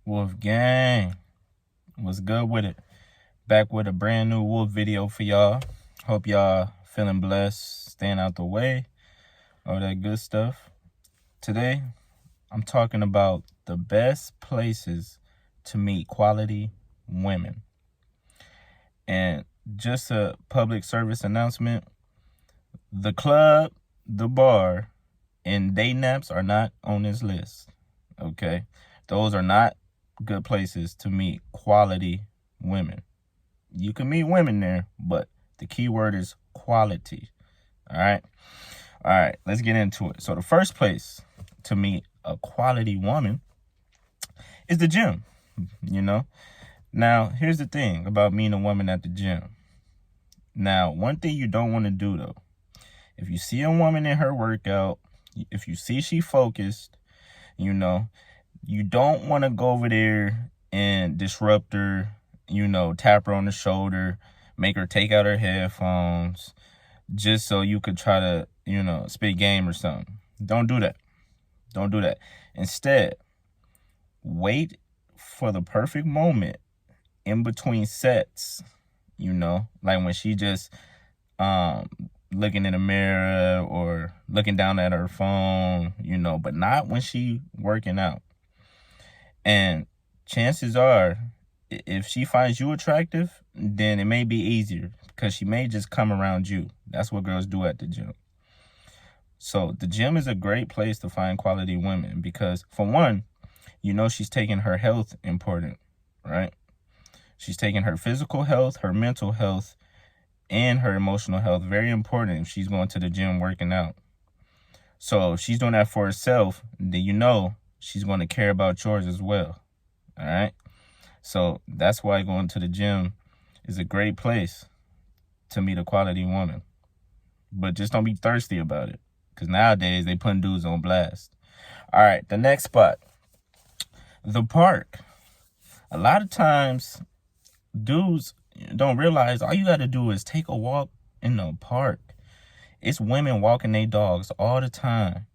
Wolf Gang, what's good with it? Back with a brand new Wolf video for y'all. Hope y'all feeling blessed, staying out the way, all that good stuff. Today, I'm talking about the best places to meet quality women. And just a public service announcement, the club, the bar, and day naps are not on this list, okay? Those are not good places to meet quality women. You can meet women there, but the key word is quality. All right, let's get into it. So the first place to meet a quality woman is the gym. Now here's the thing about meeting a woman at the gym. Now, one thing you don't want to do though, if you see a woman in her workout, if you see she focused, you don't want to go over there and disrupt her, tap her on the shoulder, make her take out her headphones, just so you could try to, spit game or something. Don't do that. Don't do that. Instead, wait for the perfect moment in between sets, like when she just looking in the mirror or looking down at her phone, but not when she working out. And chances are, if she finds you attractive, then it may be easier because she may just come around you. That's what girls do at the gym. So the gym is a great place to find quality women because, for one, she's taking her health important, right? She's taking her physical health, her mental health, and her emotional health. Very important if she's going to the gym working out. So if she's doing that for herself, then she's going to care about yours as well. All right. So that's why going to the gym is a great place to meet a quality woman. But just don't be thirsty about it, because nowadays they putting dudes on blast. All right, the next spot, the park. A lot of times dudes don't realize all you got to do is take a walk in the park. It's women walking their dogs all the time.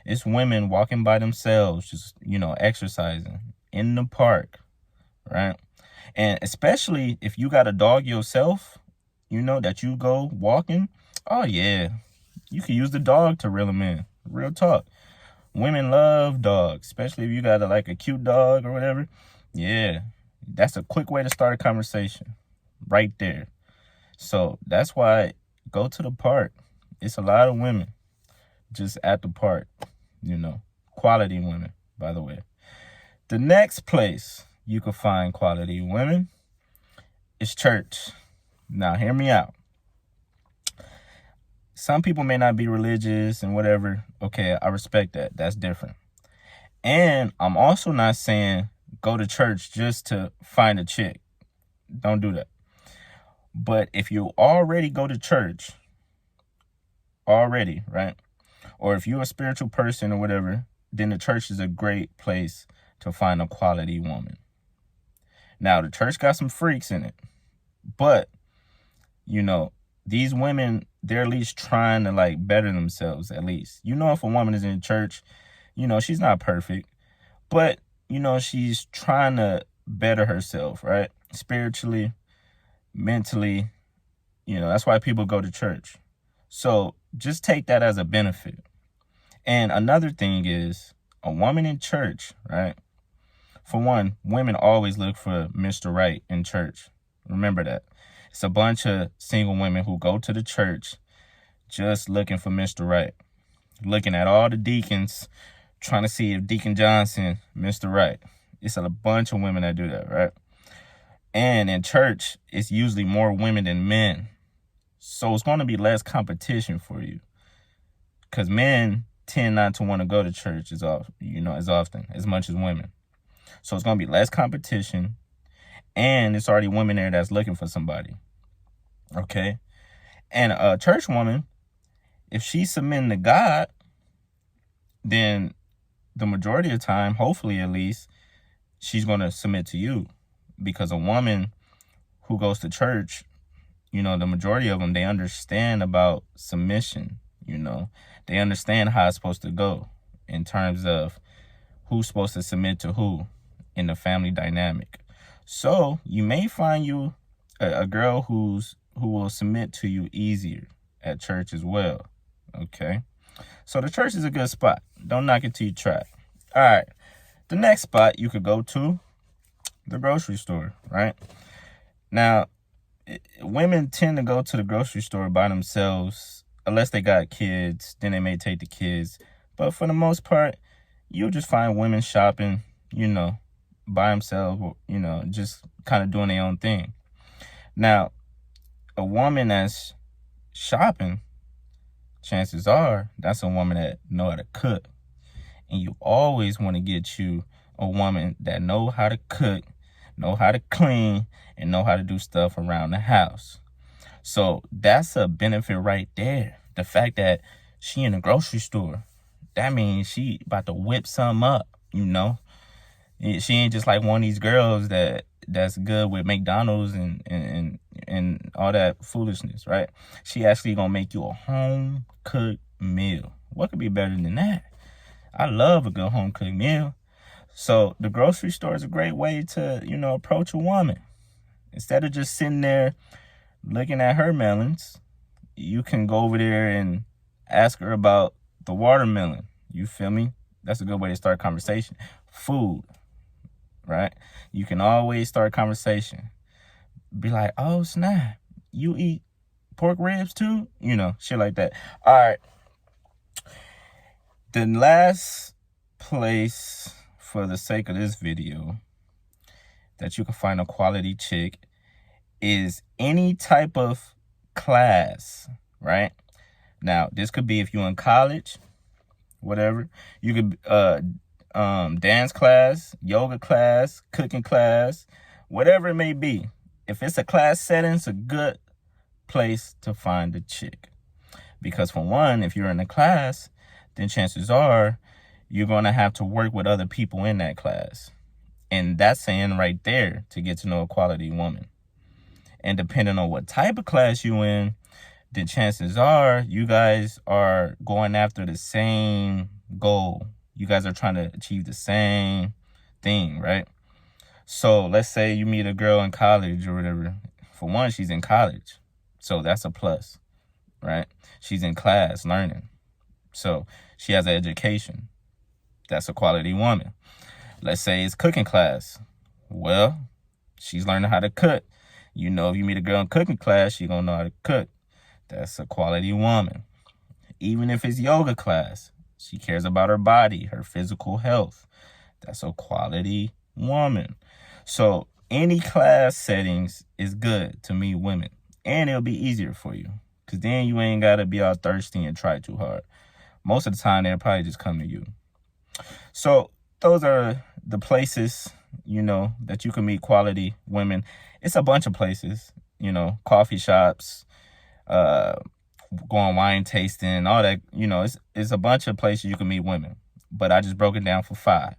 It's women walking by themselves, just, exercising in the park, right? And especially if you got a dog yourself, that you go walking, oh yeah, you can use the dog to reel them in. Real talk. Women love dogs, especially if you got a cute dog or whatever. Yeah, that's a quick way to start a conversation right there. So that's why go to the park. It's a lot of women just at the park, quality women, by the way. The next place you can find quality women is church. Now, hear me out. Some people may not be religious and whatever. Okay, I respect that. That's different. And I'm also not saying go to church just to find a chick. Don't do that. But if you already go to church, right? Or if you're a spiritual person or whatever, then the church is a great place to find a quality woman. Now, the church got some freaks in it, but, these women, they're at least trying to better themselves, at least. If a woman is in church, she's not perfect, but, she's trying to better herself, right? Spiritually, mentally, that's why people go to church. So just take that as a benefit. And another thing is, a woman in church, right? For one, women always look for Mr. Right in church. Remember that. It's a bunch of single women who go to the church just looking for Mr. Right. Looking at all the deacons, trying to see if Deacon Johnson, Mr. Right. It's a bunch of women that do that, right? And in church, it's usually more women than men. So it's going to be less competition for you, because men tend not to want to go to church as often as much as women. So it's going to be less competition, and it's already women there that's looking for somebody. Okay? And a church woman, if she's submitting to God, then the majority of the time, hopefully at least, she's going to submit to you. Because a woman who goes to church, the majority of them, they understand about submission. They understand how it's supposed to go in terms of who's supposed to submit to who in the family dynamic. So you may find you a girl who will submit to you easier at church as well. Okay. So the church is a good spot. Don't knock it till you try. All right. The next spot you could go to, the grocery store, right? Now, women tend to go to the grocery store by themselves, unless they got kids, then they may take the kids. But for the most part, you'll just find women shopping, by themselves, just kind of doing their own thing. Now, a woman that's shopping, chances are that's a woman that know how to cook. And you always want to get you a woman that know how to cook, know how to clean, and know how to do stuff around the house. So that's a benefit right there. The fact that she in the grocery store, that means she about to whip something up, She ain't just like one of these girls that's good with McDonald's and all that foolishness, right? She actually gonna make you a home cooked meal. What could be better than that? I love a good home cooked meal. So the grocery store is a great way to, approach a woman. Instead of just sitting there looking at her melons, you can go over there and ask her about the watermelon. You feel me? That's a good way to start a conversation. Food, right? You can always start a conversation. Be like, oh, snap, you eat pork ribs too? Shit like that. All right. The last place, for the sake of this video, that you can find a quality chick is any type of class, right? Now, this could be if you're in college, whatever. You could dance class, yoga class, cooking class, whatever it may be. If it's a class setting, it's a good place to find a chick. Because for one, if you're in a class, then chances are you're going to have to work with other people in that class. And that's saying right there to get to know a quality woman. And depending on what type of class you in, then chances are you guys are going after the same goal. You guys are trying to achieve the same thing, right? So let's say you meet a girl in college or whatever. For one, she's in college. So that's a plus, right? She's in class learning. So she has an education. That's a quality woman. Let's say it's cooking class. Well, she's learning how to cook. If you meet a girl in cooking class, she's going to know how to cook. That's a quality woman. Even if it's yoga class, she cares about her body, her physical health. That's a quality woman. So any class settings is good to meet women. And it'll be easier for you. Because then you ain't got to be all thirsty and try too hard. Most of the time, they'll probably just come to you. So those are the places, that you can meet quality women. It's a bunch of places, coffee shops, going wine tasting, all that, it's a bunch of places you can meet women. But I just broke it down for 5.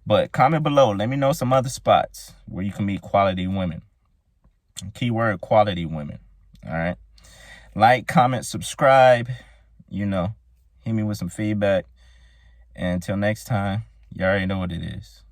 But comment below. Let me know some other spots where you can meet quality women. Keyword quality women. All right. Like, comment, subscribe. Hit me with some feedback. And until next time, you already know what it is.